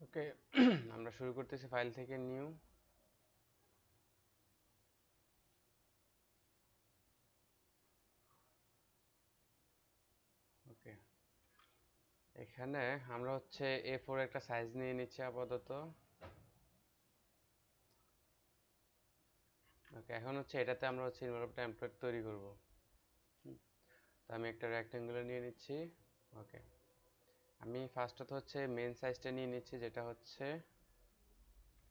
ওকে আমরা শুরু করতেছি ফাইল থেকে নিউ। ওকে, এখানে আমরা হচ্ছে A4 একটা সাইজ নিয়ে নিচ্ছি আপাতত। ওকে, এখন হচ্ছে এটাতে আমরা হচ্ছে ইনভলভ টেমপ্লেট তৈরি করব। তো আমি একটা রেক্টেঙ্গুলার নিয়ে নিচ্ছি। ওকে, আমি ফার্স্টত হচ্ছে মেন সাইজটা নিয়ে নিচ্ছি, যেটা হচ্ছে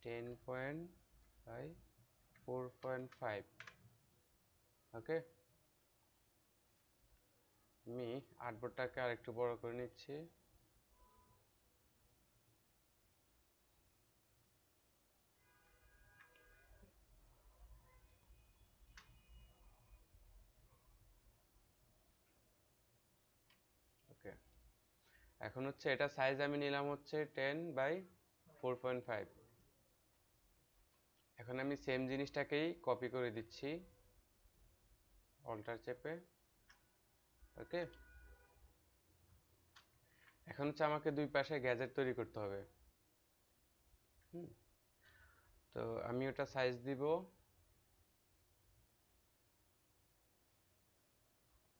10.4.5। ওকে, আমি আর্টবোর্ডটাকে আরেকটু বড় করে নিচ্ছি। ওকে, এখন হচ্ছে এটা সাইজ আমি নিলাম হচ্ছে 10/4.5। এখন আমি সেম জিনিসটাকেই কপি করে দিচ্ছি অল্টার চেপে। ওকে, এখন হচ্ছে আমাকে দুই পাশে গ্যাজেট তৈরি করতে হবে। তো আমি ওটা সাইজ দিব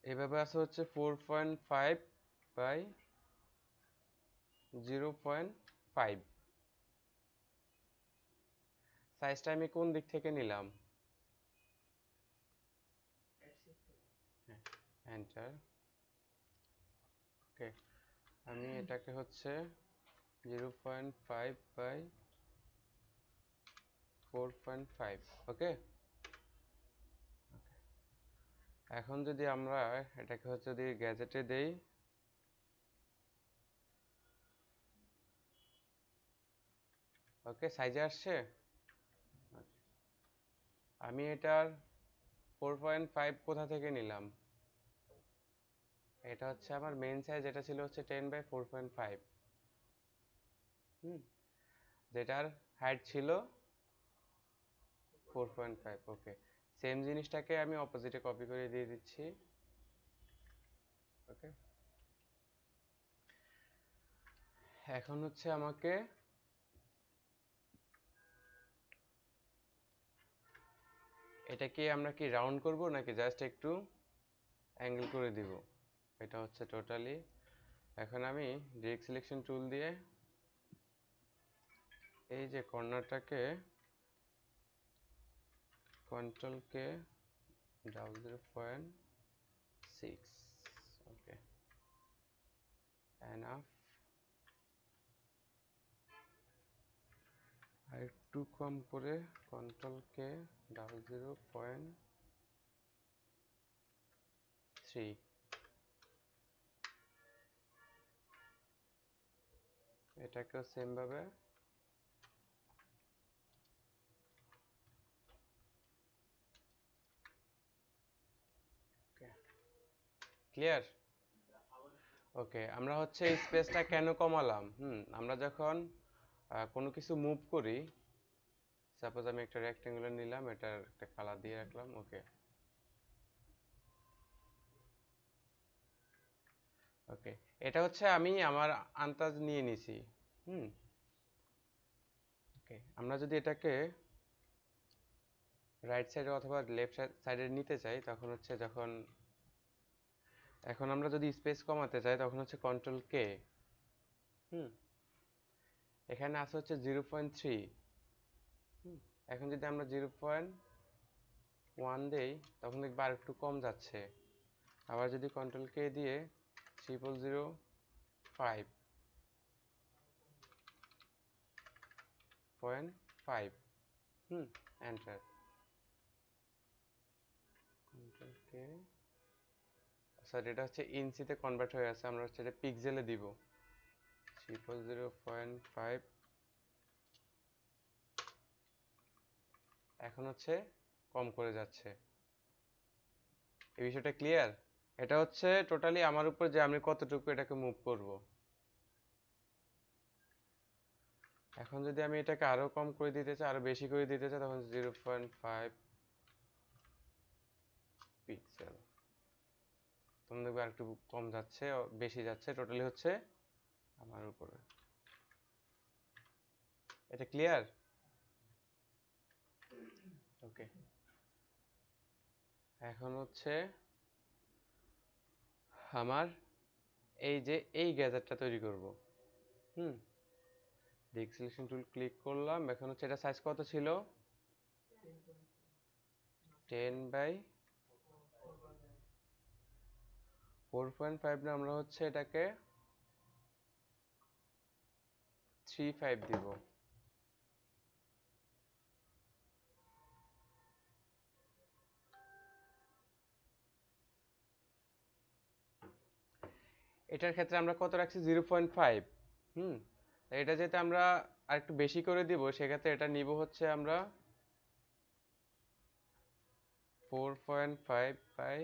এভাবে আছে হচ্ছে 4.5/0.5। সাইজটা আমি কোন দিক থেকে নিলাম? এন্টার। ওকে, আমি এটাকে হচ্ছে 0.5/4.5। ওকে, এখন যদি আমরা এটাকে হচ্ছে যদি গ্যাজেটে দেই, ওকে সাইজে আসছে। আমি এটার 4.5 কোথা থেকে নিলাম? এটা হচ্ছে আমার মেন সাইজ, এটা ছিল হচ্ছে 10/4.5। যেটার হাইট ছিল 4.5। ওকে, সেম জিনিসটাকে আমি অপোজিটে কপি করে দিয়ে দিচ্ছি। ওকে, এখন হচ্ছে আমাকে এটাকে আমরা কি রাউন্ড করব নাকি জাস্ট একটু অ্যাঙ্গেল করে দিব? এটা হচ্ছে টোটালি। এখন আমি ডিরেক্ট সিলেকশন টুল দিয়ে এই যে কর্নারটাকে কন্ট্রোল কে 0.6। ওকে, এনাফ। আর একটু কম করে কন্ট্রোল কে 0.3। এটাকেও সেম ভাবে। ক্লিয়ার? ওকে, আমরা হচ্ছে স্পেসটা কেন কমালাম? আমরা যখন কোনো কিছু মুভ করি, সাপোজ আমি একটা রেক্টেঙ্গুলার নিলাম, এটার একটা কালার দিয়ে রাখলাম। ওকে, ওকে, এটা হচ্ছে আমি আমার আন্দাজ নিয়ে নিছি। ওকে, আমরা যদি এটাকে রাইট সাইডে অথবা লেফট সাইডে নিতে চাই, তখন হচ্ছে এখন আমরা যদি স্পেস কমাতে চাই তখন হচ্ছে কন্ট্রোল কে। এখানে আছে হচ্ছে 0.3। এখন যদি আমরা 0.1 দেই, তখন দেখবো আর একটু কম যাচ্ছে। আবার যদি কন্ট্রোল কে দিয়ে 0.05, এন্টার। কন্ট্রোল কে, সরি এটা হচ্ছে ইঞ্চিতে কনভার্ট হয়ে আছে, আমরা হচ্ছে এটা পিক্সেলে দিব। 0.5। এখন হচ্ছে কম করে যাচ্ছে। এই বিষয়টা ক্লিয়ার? এটা হচ্ছে টোটালি আমার উপর যে আমি কতটুকু এটাকে মুভ করব। এখন যদি আমি এটাকে আরো কম করে দিতে চাই, আরো বেশি করে দিতে চাই, তখন 0.5 পিক্সেল। তখন দেখবে আর একটু কম যাচ্ছে, বেশি যাচ্ছে, টোটালি হচ্ছে আমার উপরে। এটা ক্লিয়ার? ওকে, এখন হচ্ছে আমার এই যে এই গ্যাজেটটা তৈরি করব। হুম, ডিক সিলেকশন টুল ক্লিক করলাম। এখন হচ্ছে এটা সাইজ কত ছিল? 10/4.5 না, আমরা হচ্ছে এটাকে 3.5 দিব। এটার ক্ষেত্রে আমরা কত রাখছি? 0.5। হুম, এটা যেটা আমরা আর একটু বেশি করে দিব, সেক্ষেত্রে এটা নিব হচ্ছে আমরা 4.5 বাই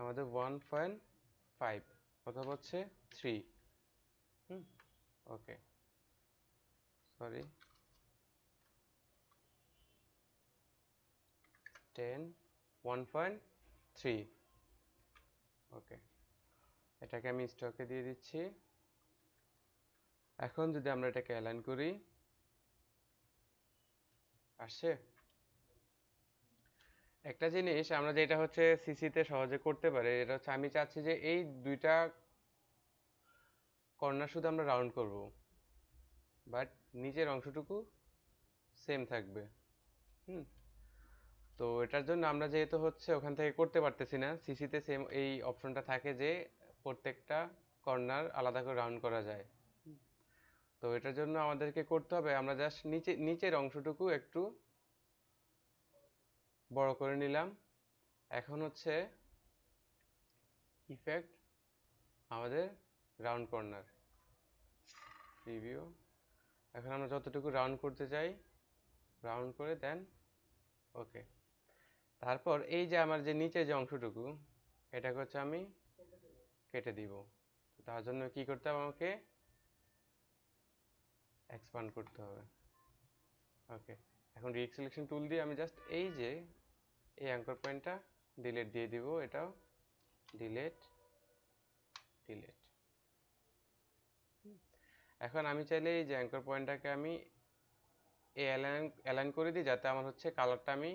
আমাদের 1.5 অথবা হচ্ছে 3। হুম, ওকে, সরি, 10 1.3। ওকে, এটাকে আমি স্টকে দিয়ে দিচ্ছি। এখন যদি আমরা এটাকে অ্যালাইন করি, আসছে একটা জিনিস আমরা যেটা হচ্ছে সিসিতে সহজে করতে পারি, এটা হচ্ছে আমি চাচ্ছি যে এই দুইটা কর্নার শুধু আমরা রাউন্ড করব, বাট নিচের অংশটুকু সেম থাকবে। হুম, তো এটার জন্য আমরা যেহেতু হচ্ছে ওখান থেকে করতে পারতেছি না, সিসিতে সেম এই অপশনটা থাকে যে প্রত্যেকটা কর্নার আলাদা করে রাউন্ড করা যায়। তো এটার জন্য আমাদেরকে করতে হবে, আমরা জাস্ট নিচের অংশটুকু একটু বড় করে নিলাম। এখন হচ্ছে ইফেক্ট, আমাদের রাউন্ড কর্নার, প্রিভিউ। এখন আমরা যতটুকু রাউন্ড করতে চাই রাউন্ড করে দেন ওকে। তারপর এই যে আমার যে নিচে যে অংশটুকু, এটাকে হচ্ছে আমি কেটে দিব। তার জন্য কি করতে হবে? আমাকে এক্সপান্ড করতে হবে। ওকে, এখন রিক সিলেকশন টুল দিয়ে আমি জাস্ট এই যে এই অ্যাঙ্কর পয়েন্টটা ডিলিট দিয়ে দিব, এটাও ডিলিট ডিলিট। এখন আমি চাইলে এই যে অ্যাঙ্কর পয়েন্টটাকে আমি অ্যালাইন করে দিই, যাতে আমার হচ্ছে কালারটা আমি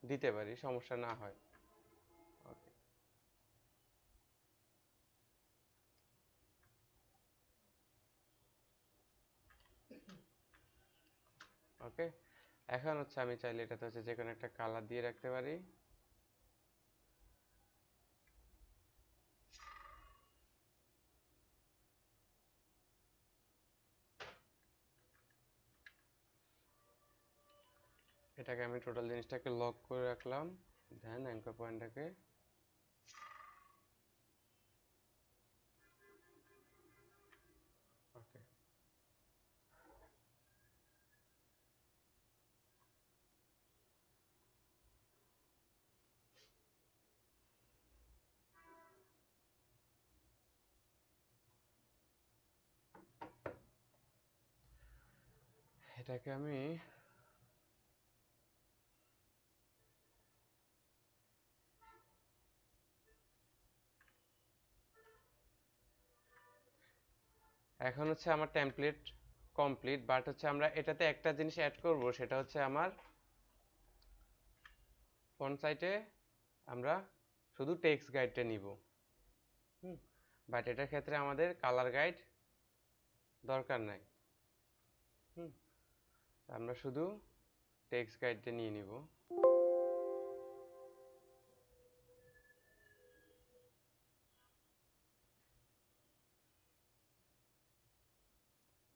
দিতে পারি, সমস্যা না হয়। ওকে, ওকে, এখন হচ্ছে আমি চাইলে এটাতে হচ্ছে যে কোনো একটা কালার দিয়ে রাখতে পারি। এটাকে আমি টোটাল জিনিসটাকে লক করে রাখলাম, দেন অ্যাঙ্কর পয়েন্টটাকে ওকে। এটাকে আমি এখন হচ্ছে আমার টেমপ্লেট কমপ্লিট, বাট হচ্ছে আমরা এটাতে একটা জিনিস অ্যাড করব, সেটা হচ্ছে আমার ফন্ট সাইটে আমরা শুধু টেক্সট গাইডটা নিব। হুম, বাট এটার ক্ষেত্রে আমাদের কালার গাইড দরকার নাই। হুম, আমরা শুধু টেক্সট গাইডটা নিয়ে নিব।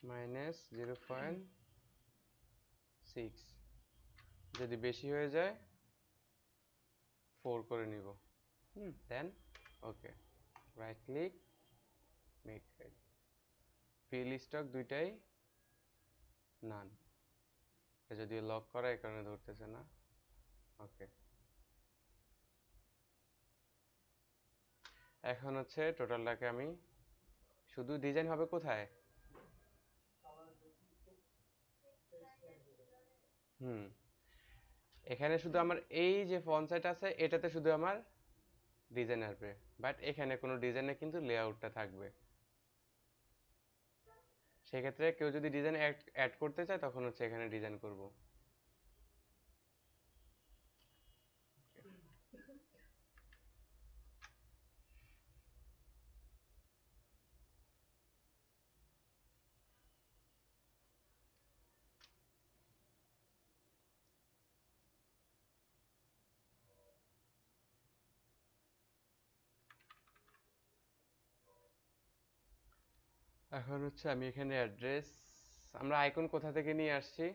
-0.6, যদি বেশি হয়ে যায় 4 করে নিব। Then okay, right click, make guide, fill stock দুইটাই নান। এটা যদিও লক করা, এই কারণে ধরতেছে না। ওকে, এখন হচ্ছে টোটালটাকে আমি শুধু ডিজাইন হবে কোথায়? হুম, এখানে শুধু আমার এই যে ফন্ট সাইট আছে, এটাতে শুধু আমার ডিজাইন আসবে, বাট এখানে কোনো ডিজাইনে কিন্তু লেআউটটা থাকবে। সেক্ষেত্রে কেউ যদি ডিজাইন অ্যাড করতে চায় তখন হচ্ছে এখানে ডিজাইন করব। এখন হচ্ছে আমি এখানে অ্যাড্রেস, আমরা আইকন কোথা থেকে নিয়ে আসছি?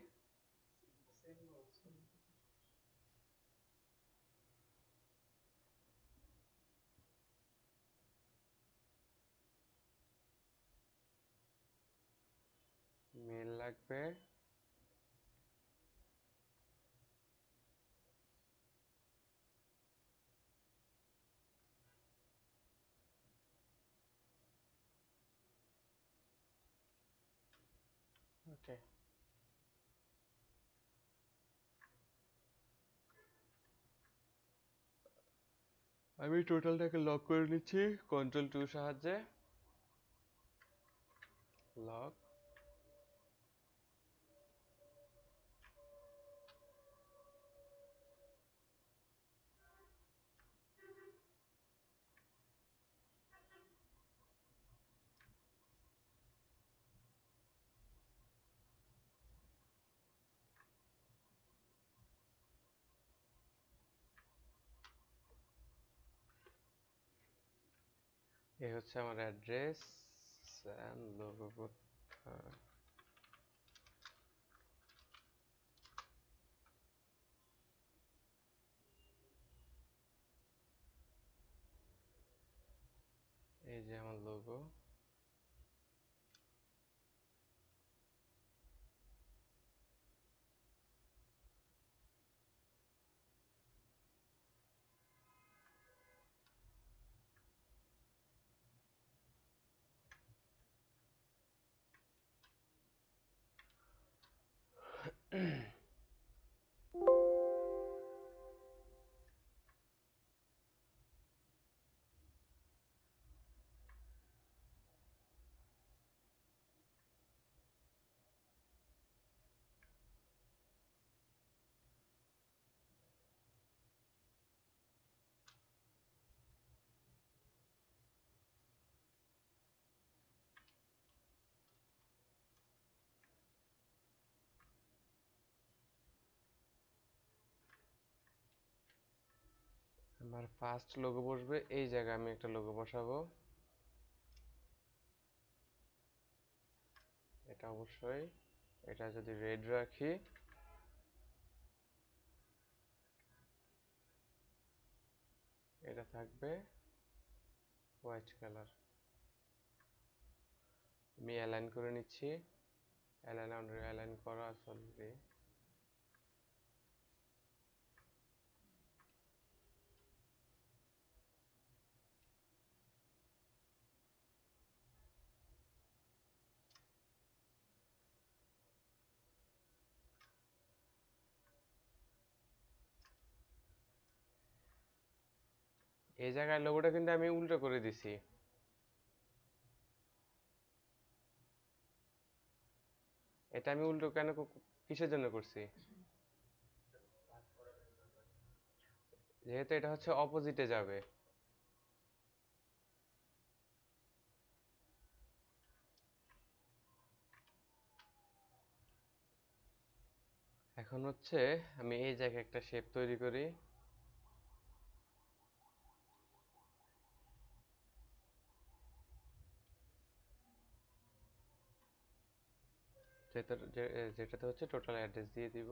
মেল লাগবে। ওকে, আমি টোটালটাকে লক করে নিচ্ছি কন্ট্রোল 2 সাহায্যে। লক। এই হচ্ছে আমার অ্যাড্রেস এন্ড লোগো। এই যে আমার লোগো। আমার ফার্স্ট লোগো বসবে এই জায়গায়, আমি একটা লোগো বসাবো। এটা অবশ্যই, এটা যদি রেড রাখি, এটা থাকবে হোয়াইট কালার। আমি অ্যালাইন করে নিচ্ছি, অ্যালাইন করা আছে অলরেডি। এই জায়গায় লোগোটা কিন্তু আমি উল্টো করে দিছি। এটা আমি উল্টো কেন কিসের জন্য করছি? যেহেতু এটা হচ্ছে অপোজিটে যাবে। এখন হচ্ছে আমি এই জায়গায় একটা শেপ তৈরি করি। যেটাতে হচ্ছে টোটাল অ্যাড্রেস দিয়ে দিব।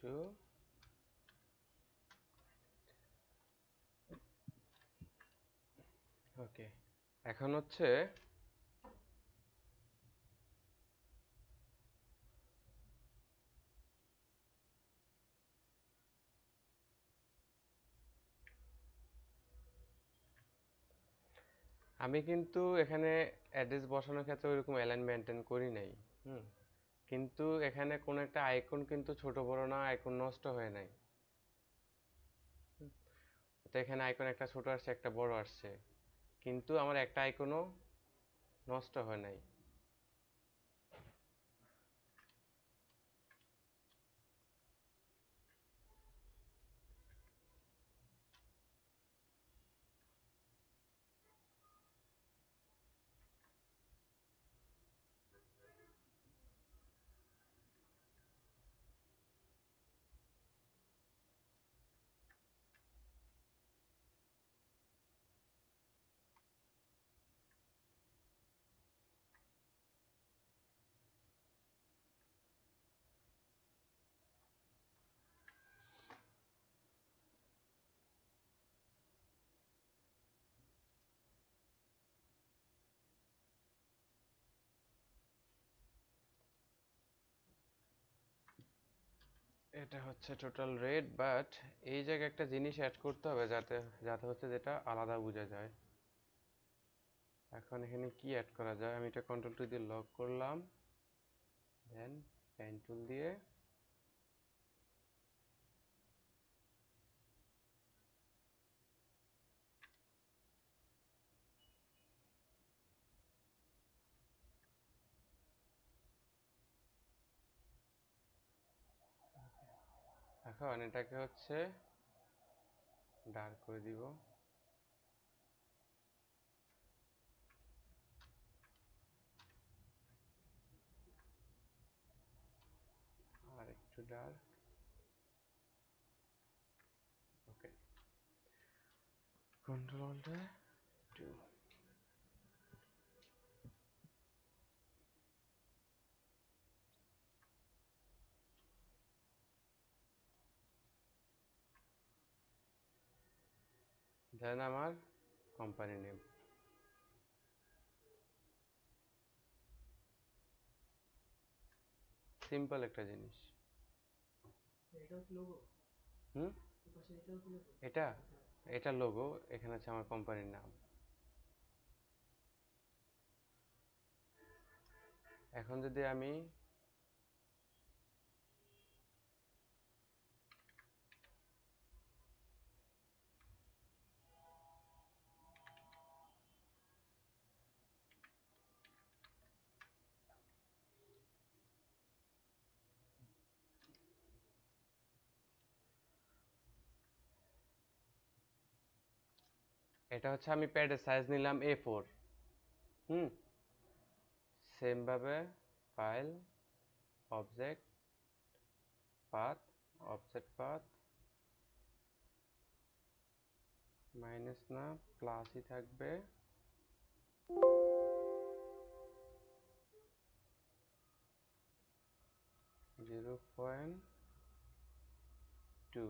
টু। ওকে, এখন হচ্ছে আমি কিন্তু এখানে অ্যাড্রেস বসানোর ক্ষেত্রে ওইরকম অ্যালাইন মেনটেন করি নাই। হুম, কিন্তু এখানে কোন একটা আইকন কিন্তু ছোট বড় না, আইকন নষ্ট হয় নাই। তো এখানে আইকন একটা ছোট আসছে, একটা বড় আসছে, কিন্তু আমার একটা আইকনও নষ্ট হয় নাই। এটা হচ্ছে টোটাল রেট, বাট এই জায়গায় একটা জিনিস অ্যাড করতে হবে যাতে যাতে হচ্ছে যেটা আলাদা বোঝা যায়। এখন এখানে কি অ্যাড করা যায়? আমি এটা কন্ট্রোল টু দিয়ে লক করলাম, দেন পেন টুল দিয়ে এখন এটাকে হচ্ছে ডার্ক করে দিব। আর একটু ডার্ক। ওকে, কন্ট্রোল টু। দেন আমার কোম্পানি নেম। সিম্পল একটা জিনিস। হুম, এটা এটা লোগো, এখানে আছে আমার কোম্পানির নাম। এখন যদি আমি এটা হচ্ছে আমি প্যাডের সাইজ নিলাম A4। হুম, সেম ভাবে file, object, path, offset path, minus না প্লাসই থাকবে, 0.2,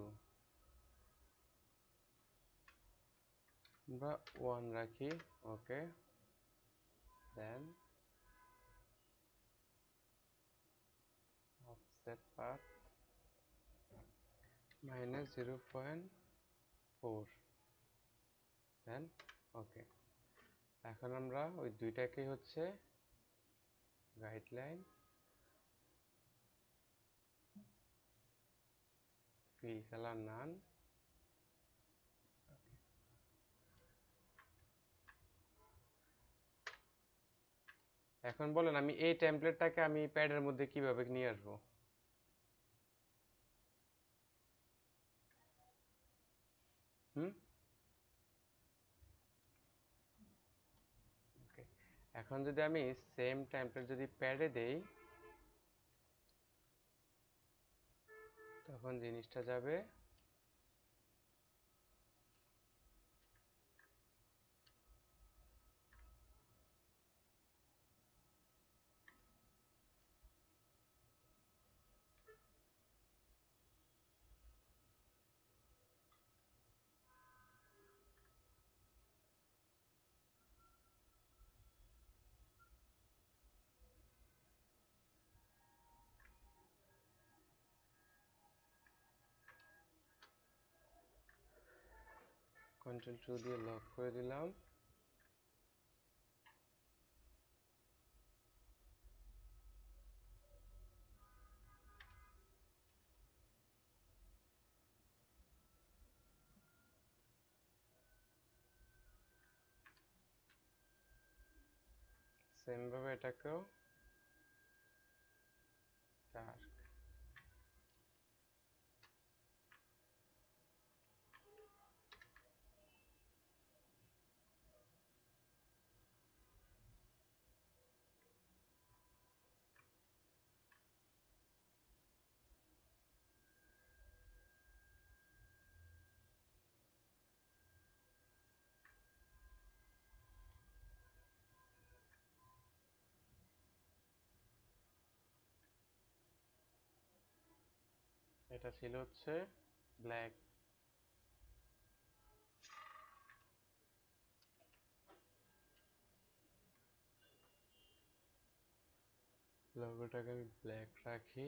আমরা 1 রাখি। ওকে, দেন অফসেট পাথ মাইনাস 0.4, দেন ওকে। এখন আমরা ওই দুইটাকে হচ্ছে গাইডলাইন, ফিল কালার নান। এখন বলেন আমি এই টেমপ্লেটটাকে আমি প্যাডের মধ্যে কিভাবে নিয়ে আসবো? হুম, ওকে। এখন যদি আমি সেম টেমপ্লেট যদি প্যাডে দেই, তখন জিনিসটা যাবে Ctrl 2 দিয়ে লক করে দিলাম। সেম ভাবে এটাকেও ডার্ক। এটা ছিল হচ্ছে ব্ল্যাক। লোগোটাকে আমি ব্ল্যাক রাখি।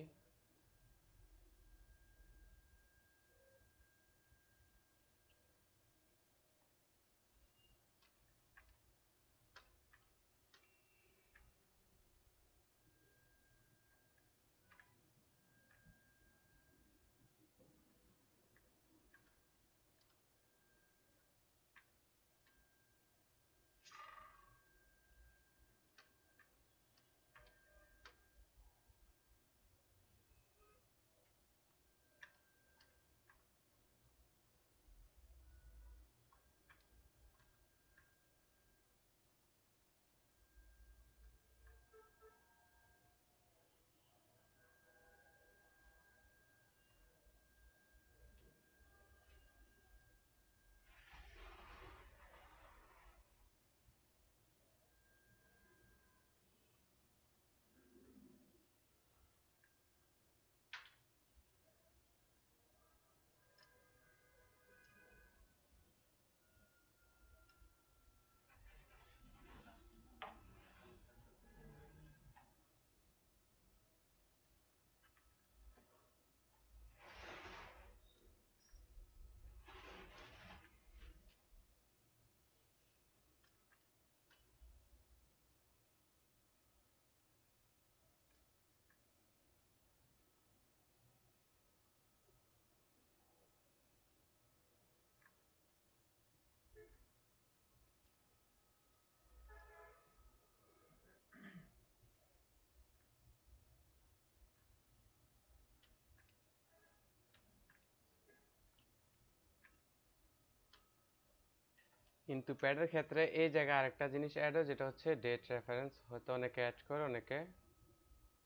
কিন্তু প্যাডের ক্ষেত্রে এই জায়গায় আরেকটা জিনিস অ্যাড হয়, যেটা হচ্ছে ডেট রেফারেন্স। হয়তো অনেকে অ্যাড করে, অনেকে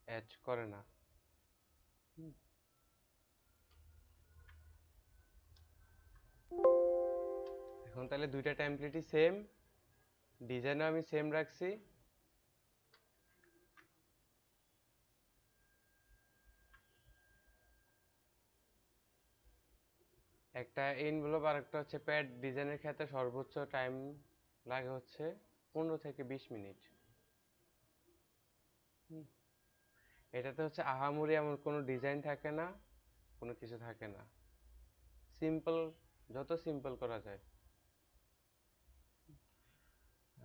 অ্যাড করে না। এখন তাহলে দুইটা টেমপ্লেটই সেম, ডিজাইনও আমি সেম রাখছি। একটা এনভেলপ আর একটা হচ্ছে প্যাড। ডিজাইনের ক্ষেত্রে সর্বোচ্চ টাইম লাগে হচ্ছে 15 থেকে 20 মিনিট। এটাতে হচ্ছে আহামরি এমন কোনো ডিজাইন থাকে না, কোনো কিছু থাকে না, সিম্পল, যত সিম্পল করা যায়।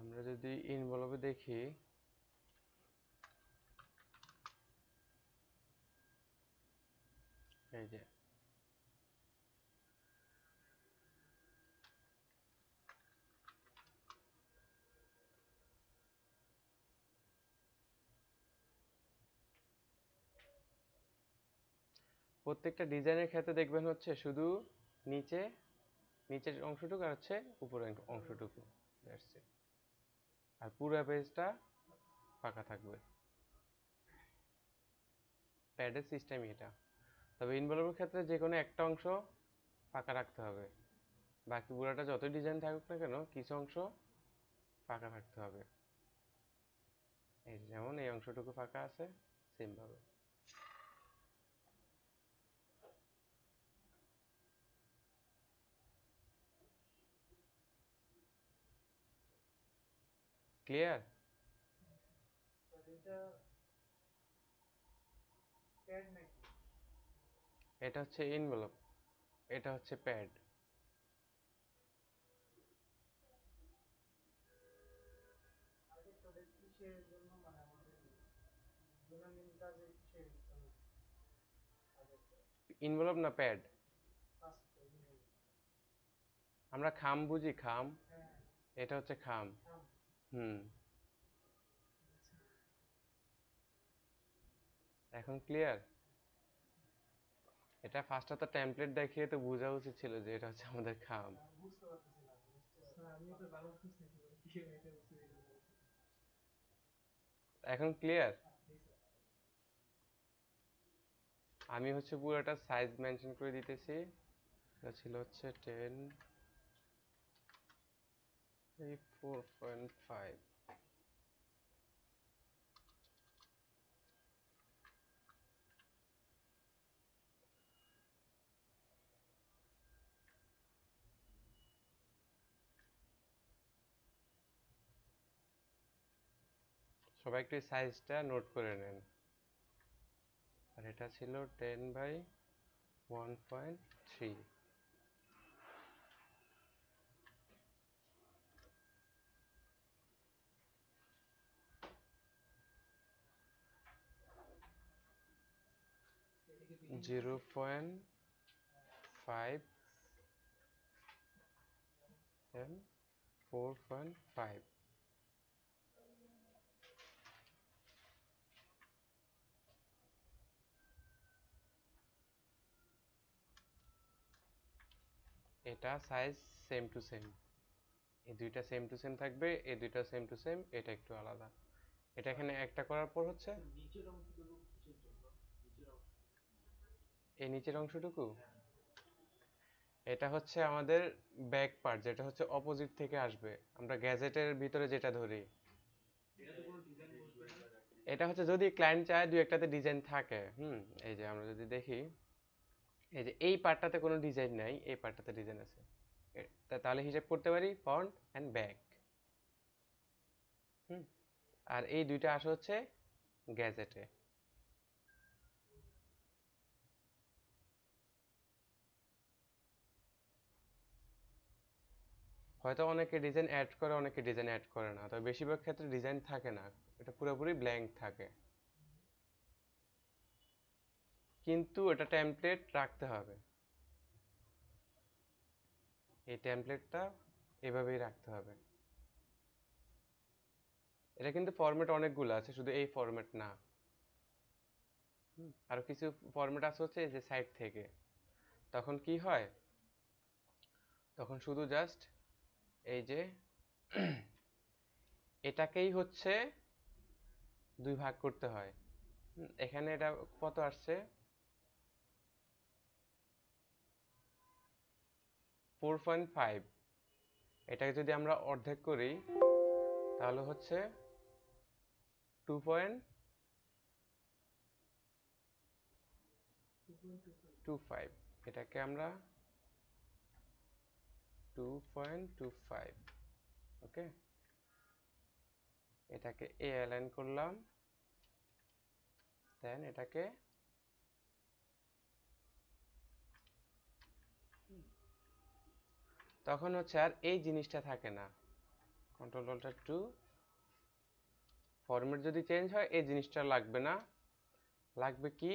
আমরা যদি ইনভলভে দেখি, এই যে প্রত্যেকটা ডিজাইনের ক্ষেত্রে দেখবেন হচ্ছে শুধু নিচে, নিচের অংশটুকু আর হচ্ছে উপরের অংশটুকু, দ্যাটস ইট। আর পুরো পেজটা ফাঁকা থাকবে। প্যাডের সিস্টেমই এটা। তবে ইনভলভের ক্ষেত্রে যে কোনো একটা অংশ ফাঁকা রাখতে হবে, বাকি পুরোটা যতই ডিজাইন থাকুক না কেন কিছু অংশ ফাঁকা থাকতে হবে। এই যেমন এই অংশটুকু ফাঁকা আছে, সেম ভাবে। ক্লিয়ার? এটা হচ্ছে ইনভেলপ, এটা হচ্ছে প্যাড। ইনভলভ না প্যাড? আমরা খাম বুঝি, খাম, এটা হচ্ছে খাম। হুম, এখন ক্লিয়ার? এটা ফার্স্টে তো টেমপ্লেট দেখিয়ে তো বোঝা উচিত ছিল যে এটা হচ্ছে আমাদের খাম। এখন ক্লিয়ার? আমি হচ্ছে পুরোটা সাইজ মেনশন করে দিতেছি। এটা ছিল হচ্ছে 10 4.5। সবাই একটু সাইজটা নোট করে নেন। আর এটা ছিল 10/1.3। Zero point five and 4.5। এটা সাইজ সেম টু সেম, এই দুইটা সেম টু সেম থাকবে, এই দুইটা সেম টু সেম, এটা একটু আলাদা। এটা এখানে একটা করার পর হচ্ছে এই নিচের অংশটুকু, এটা হচ্ছে আমাদের ব্যাক পার্ট, যেটা হচ্ছে অপোজিট থেকে আসবে। আমরা গ্যাজেটের ভিতরে যেটা ধরি, এটা হচ্ছে যদি ক্লায়েন্ট চায় দুই একটাতে ডিজাইন থাকে। এই যে আমরা যদি দেখি, এই যে এই পার্টটাতে কোনো ডিজাইন নাই, এই পার্টটাতে ডিজাইন আছে। তাহলে হিসাব করতে পারি ফ্রন্ট এন্ড ব্যাক। আর এই দুইটা আসে হচ্ছে গ্যাজেটে। হয়তো অনেকে ডিজাইন অ্যাড করে, অনেকে ডিজাইন অ্যাড করে না, তবে বেশিরভাগ ক্ষেত্রে ডিজাইন থাকে না, এটা পুরোপুরি ব্ল্যাঙ্ক থাকে। কিন্তু এটা টেমপ্লেট রাখতে হবে, এই টেমপ্লেটটা এভাবেই রাখতে হবে। এটা কিন্তু ফরম্যাট অনেকগুলো আছে, শুধু এই ফরম্যাট না। আরো কিছু ফরম্যাট আছে হচ্ছে এই যে সাইড থেকে। তখন কি হয়, তখন শুধু জাস্ট এই যে এটাকেই হচ্ছে দুই ভাগ করতে হয়। এখানে এটা কত আসছে, 4.5। এটাকে যদি আমরা অর্ধেক করি তাহলে হচ্ছে 2.25। এটাকে আমরা 2.25। ওকে, এটাকে এ অ্যালাইন করলাম, দেন এটাকে তখন হচ্ছে আর এই জিনিসটা থাকে না। কন্ট্রোল অল্টার 2, ফরম্যাট যদি চেঞ্জ হয় এই জিনিসটা লাগবে না, লাগবে কি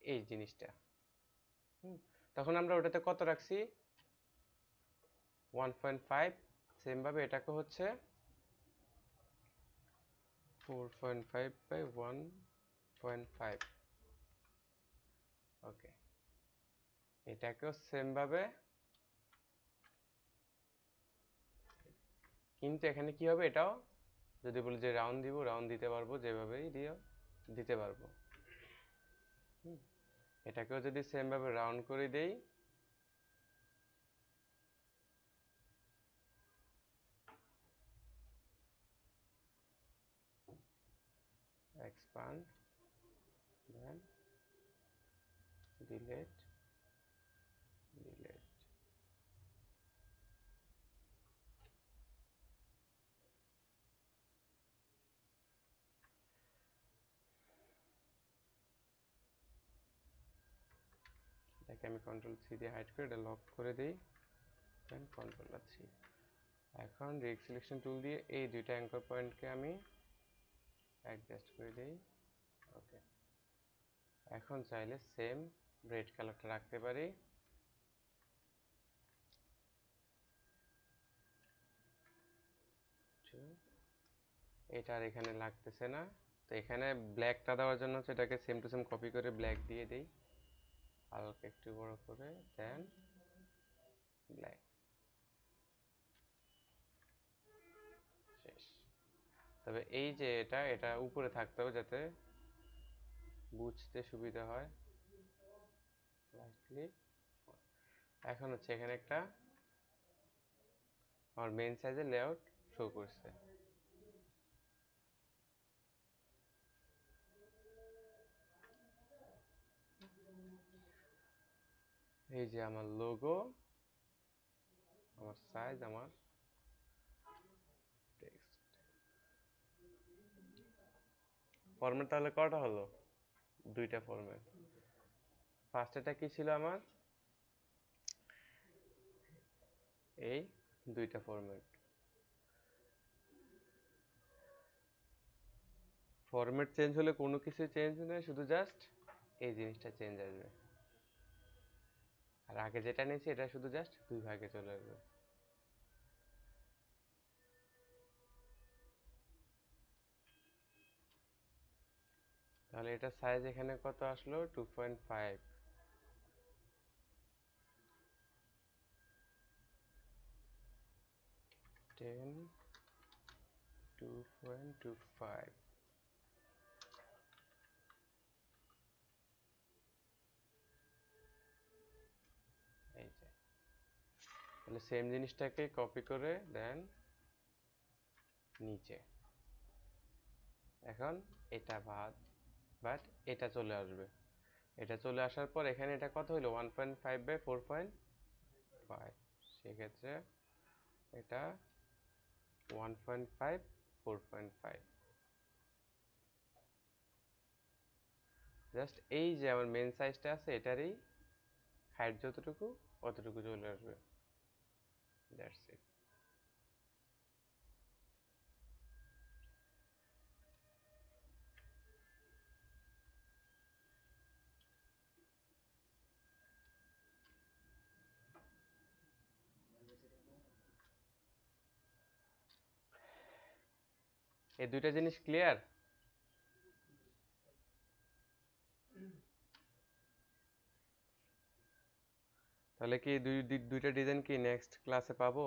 এই জিনিসটা। তখন আমরা ওটাতে কত রাখছি, 1.5। সেম ভাবে এটাকে হচ্ছে 4.5/1.5। ওকে, এটাকেও সেম ভাবে। কিন্তু এখানে কি হবে, এটাও যদি বলি যে রাউন্ড দিব, রাউন্ড দিতে পারবো, যেভাবেই দিও দিতে পারবো। এটাকেও যদি সেম ভাবে রাউন্ড করে দেই, expand, then delete, delete। এটাকে আমি কন্ট্রোল সি দিয়ে হাইড করে এটা লক করে দিই, দেন কন্ট্রোল সি। এখন রিগ সিলেকশন টুল দিয়ে এই দুইটা অ্যাঙ্কর পয়েন্টকে আমি অ্যাডজাস্ট করে দিই। ওকে, এখন চাইলে সেম রেড কালারটা রাখতে পারি। এটা আর এখানে লাগতেছে না, তো এখানে ব্ল্যাকটা দেওয়ার জন্য হচ্ছে এটাকে সেম টু সেম কপি করে ব্ল্যাক দিয়ে দিই, হালকা একটু বড় করে, দেন ব্ল্যাক, শেষ। তবে এই যে এটা এটা উপরে থাকতে হবে যাতে বুঝতে সুবিধা হয়। লাইটলি এখন হচ্ছে এখানে একটা আমার মেইন সাইজের লেআউট শো করছে। এই যে আমার লোগো, আমার সাইজ, আমার টেক্সট। ফরম্যাট তাহলে কটা হলো? দুইটা ফরম্যাট। ফার্স্ট এটা কি ছিল আমার? এই দুইটা ফরম্যাট। ফরম্যাট চেঞ্জ হলে কোনো কিছু চেঞ্জ নেই, শুধু জাস্ট এই জিনিসটা চেঞ্জ আসবে। আর আগে যেটা নিয়েছি এটা শুধু জাস্ট দুই ভাগে চলে আসবে। তাহলে এটা সাইজ এখানে কত আসলো? 2.5। 10 2.25। এই যে, তাহলে সেম জিনিসটাকে কপি করে দেন নিচে। এখন এটা বাট এটা চলে আসবে। এটা চলে আসার পর এখানে এটা কত হলো? 1.5/4.5। সেক্ষেত্রে এটা 1.5 4.5। জাস্ট এই যে আমার মেন সাইজটা আছে এটারই হাইট যতটুকু অতটুকু চলে আসবে, দ্যাটস ইট। এই দুইটা জিনিস ক্লিয়ার? তাহলে কি দুইটা ডিজাইন কি নেক্সট ক্লাসে পাবো?